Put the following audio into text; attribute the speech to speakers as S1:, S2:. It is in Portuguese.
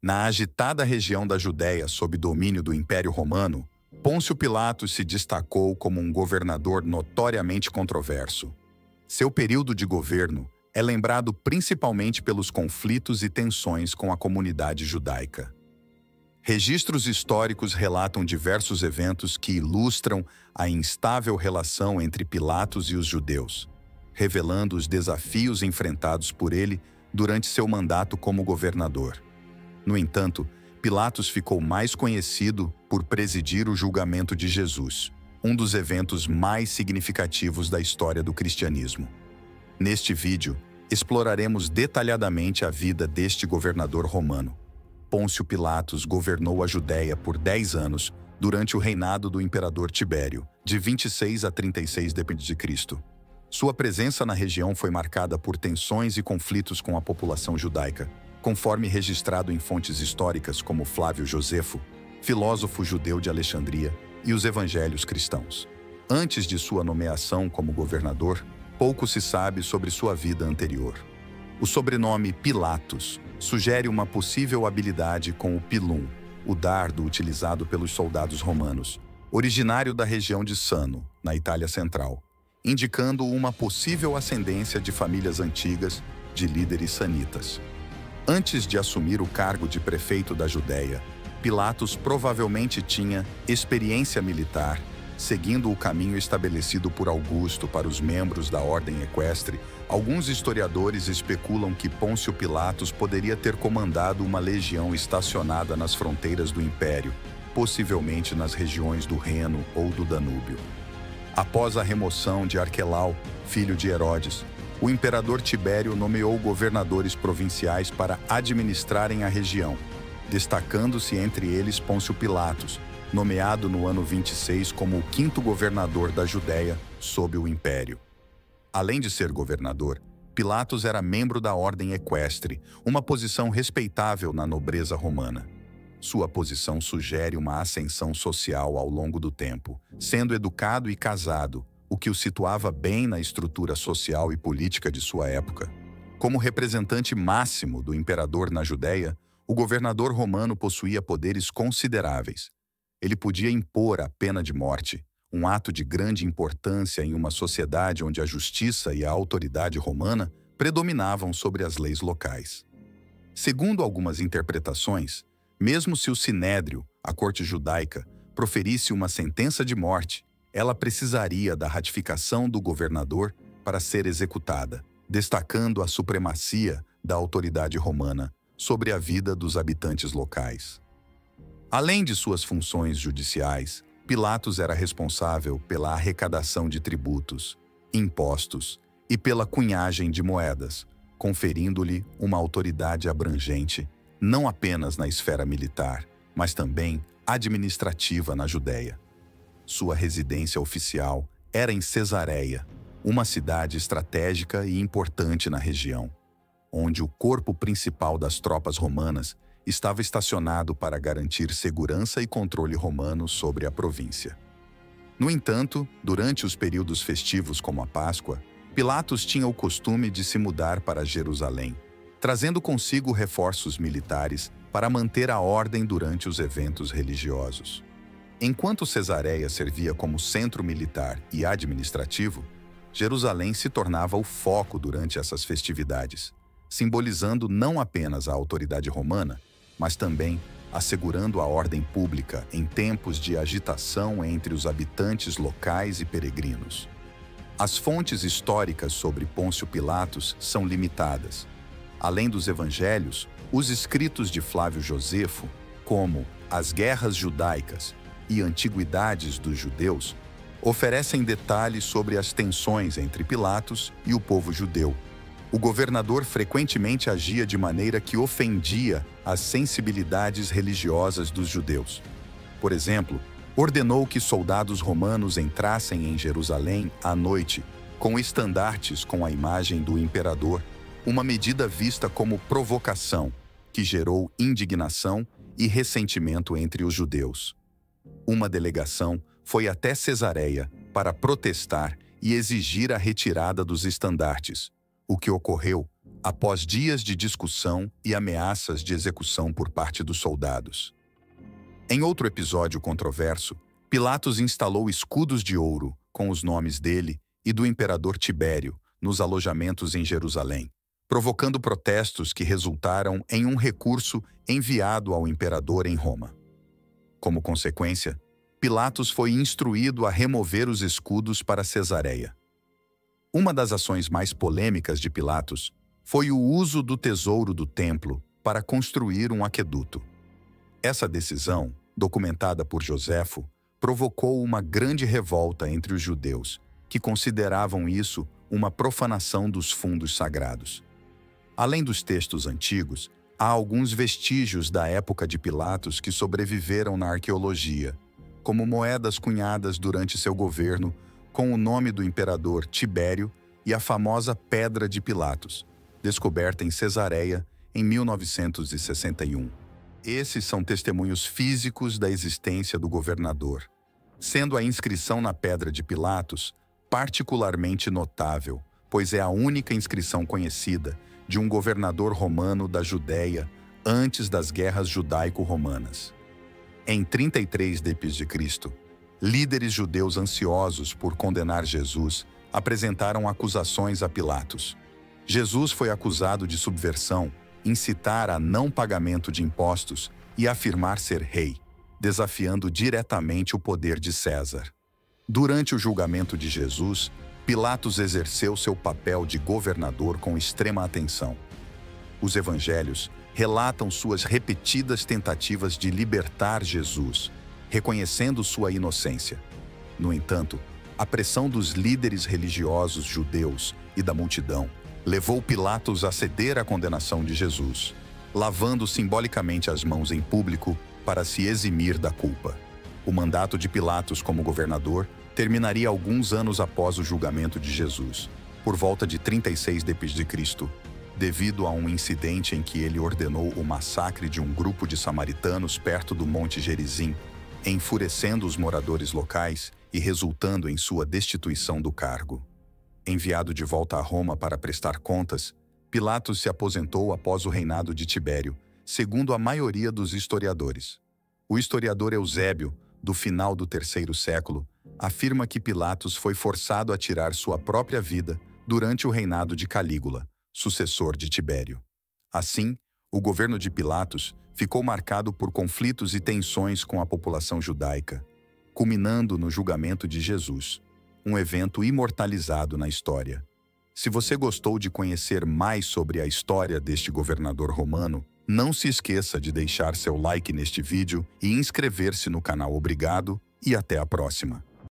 S1: Na agitada região da Judéia sob domínio do Império Romano, Pôncio Pilatos se destacou como um governador notoriamente controverso. Seu período de governo é lembrado principalmente pelos conflitos e tensões com a comunidade judaica. Registros históricos relatam diversos eventos que ilustram a instável relação entre Pilatos e os judeus, revelando os desafios enfrentados por ele durante seu mandato como governador. No entanto, Pilatos ficou mais conhecido por presidir o julgamento de Jesus, um dos eventos mais significativos da história do cristianismo. Neste vídeo, exploraremos detalhadamente a vida deste governador romano. Pôncio Pilatos governou a Judéia por 10 anos durante o reinado do imperador Tibério, de 26 a 36 d.C. Sua presença na região foi marcada por tensões e conflitos com a população judaica, conforme registrado em fontes históricas como Flávio Josefo, filósofo judeu de Alexandria, e os evangelhos cristãos. Antes de sua nomeação como governador, pouco se sabe sobre sua vida anterior. O sobrenome Pilatos sugere uma possível habilidade com o pilum, o dardo utilizado pelos soldados romanos, originário da região de Sano, na Itália Central, indicando uma possível ascendência de famílias antigas de líderes sanitas. Antes de assumir o cargo de prefeito da Judéia, Pilatos provavelmente tinha experiência militar, seguindo o caminho estabelecido por Augusto para os membros da ordem equestre. Alguns historiadores especulam que Pôncio Pilatos poderia ter comandado uma legião estacionada nas fronteiras do império, possivelmente nas regiões do Reno ou do Danúbio. Após a remoção de Arquelau, filho de Herodes, o imperador Tibério nomeou governadores provinciais para administrarem a região, destacando-se entre eles Pôncio Pilatos, nomeado no ano 26 como o 5º governador da Judéia sob o Império. Além de ser governador, Pilatos era membro da ordem equestre, uma posição respeitável na nobreza romana. Sua posição sugere uma ascensão social ao longo do tempo, sendo educado e casado, o que o situava bem na estrutura social e política de sua época. Como representante máximo do imperador na Judéia, o governador romano possuía poderes consideráveis. Ele podia impor a pena de morte, um ato de grande importância em uma sociedade onde a justiça e a autoridade romana predominavam sobre as leis locais. Segundo algumas interpretações, mesmo se o Sinédrio, a corte judaica, proferisse uma sentença de morte, ela precisaria da ratificação do governador para ser executada, destacando a supremacia da autoridade romana sobre a vida dos habitantes locais. Além de suas funções judiciais, Pilatos era responsável pela arrecadação de tributos, impostos e pela cunhagem de moedas, conferindo-lhe uma autoridade abrangente, não apenas na esfera militar, mas também administrativa na Judéia. Sua residência oficial era em Cesareia, uma cidade estratégica e importante na região, onde o corpo principal das tropas romanas estava estacionado para garantir segurança e controle romano sobre a província. No entanto, durante os períodos festivos como a Páscoa, Pilatos tinha o costume de se mudar para Jerusalém, trazendo consigo reforços militares para manter a ordem durante os eventos religiosos. Enquanto Cesareia servia como centro militar e administrativo, Jerusalém se tornava o foco durante essas festividades, simbolizando não apenas a autoridade romana, mas também assegurando a ordem pública em tempos de agitação entre os habitantes locais e peregrinos. As fontes históricas sobre Pôncio Pilatos são limitadas. Além dos evangelhos, os escritos de Flávio Josefo, como As Guerras Judaicas e Antiguidades dos Judeus, oferecem detalhes sobre as tensões entre Pilatos e o povo judeu. O governador frequentemente agia de maneira que ofendia as sensibilidades religiosas dos judeus. Por exemplo, ordenou que soldados romanos entrassem em Jerusalém à noite, com estandartes com a imagem do imperador, uma medida vista como provocação, que gerou indignação e ressentimento entre os judeus. Uma delegação foi até Cesareia para protestar e exigir a retirada dos estandartes, o que ocorreu após dias de discussão e ameaças de execução por parte dos soldados. Em outro episódio controverso, Pilatos instalou escudos de ouro com os nomes dele e do imperador Tibério nos alojamentos em Jerusalém, provocando protestos que resultaram em um recurso enviado ao imperador em Roma. Como consequência, Pilatos foi instruído a remover os escudos para Cesareia. Uma das ações mais polêmicas de Pilatos foi o uso do tesouro do templo para construir um aqueduto. Essa decisão, documentada por Joséfo, provocou uma grande revolta entre os judeus, que consideravam isso uma profanação dos fundos sagrados. Além dos textos antigos, há alguns vestígios da época de Pilatos que sobreviveram na arqueologia, como moedas cunhadas durante seu governo com o nome do imperador Tibério e a famosa Pedra de Pilatos, descoberta em Cesareia em 1961. Esses são testemunhos físicos da existência do governador, sendo a inscrição na Pedra de Pilatos particularmente notável, pois é a única inscrição conhecida de um governador romano da Judéia antes das guerras judaico-romanas. Em 33 d.C., líderes judeus ansiosos por condenar Jesus apresentaram acusações a Pilatos. Jesus foi acusado de subversão, incitar a não pagamento de impostos e afirmar ser rei, desafiando diretamente o poder de César. Durante o julgamento de Jesus, Pilatos exerceu seu papel de governador com extrema atenção. Os evangelhos relatam suas repetidas tentativas de libertar Jesus, reconhecendo sua inocência. No entanto, a pressão dos líderes religiosos judeus e da multidão levou Pilatos a ceder à condenação de Jesus, lavando simbolicamente as mãos em público para se eximir da culpa. O mandato de Pilatos como governador terminaria alguns anos após o julgamento de Jesus, por volta de 36 d.C., devido a um incidente em que ele ordenou o massacre de um grupo de samaritanos perto do Monte Gerizim, enfurecendo os moradores locais e resultando em sua destituição do cargo. Enviado de volta a Roma para prestar contas, Pilatos se aposentou após o reinado de Tibério, segundo a maioria dos historiadores. O historiador Eusébio, do final do terceiro século, afirma que Pilatos foi forçado a tirar sua própria vida durante o reinado de Calígula, sucessor de Tibério. Assim, o governo de Pilatos ficou marcado por conflitos e tensões com a população judaica, culminando no julgamento de Jesus, um evento imortalizado na história. Se você gostou de conhecer mais sobre a história deste governador romano, não se esqueça de deixar seu like neste vídeo e inscrever-se no canal. Obrigado e até a próxima.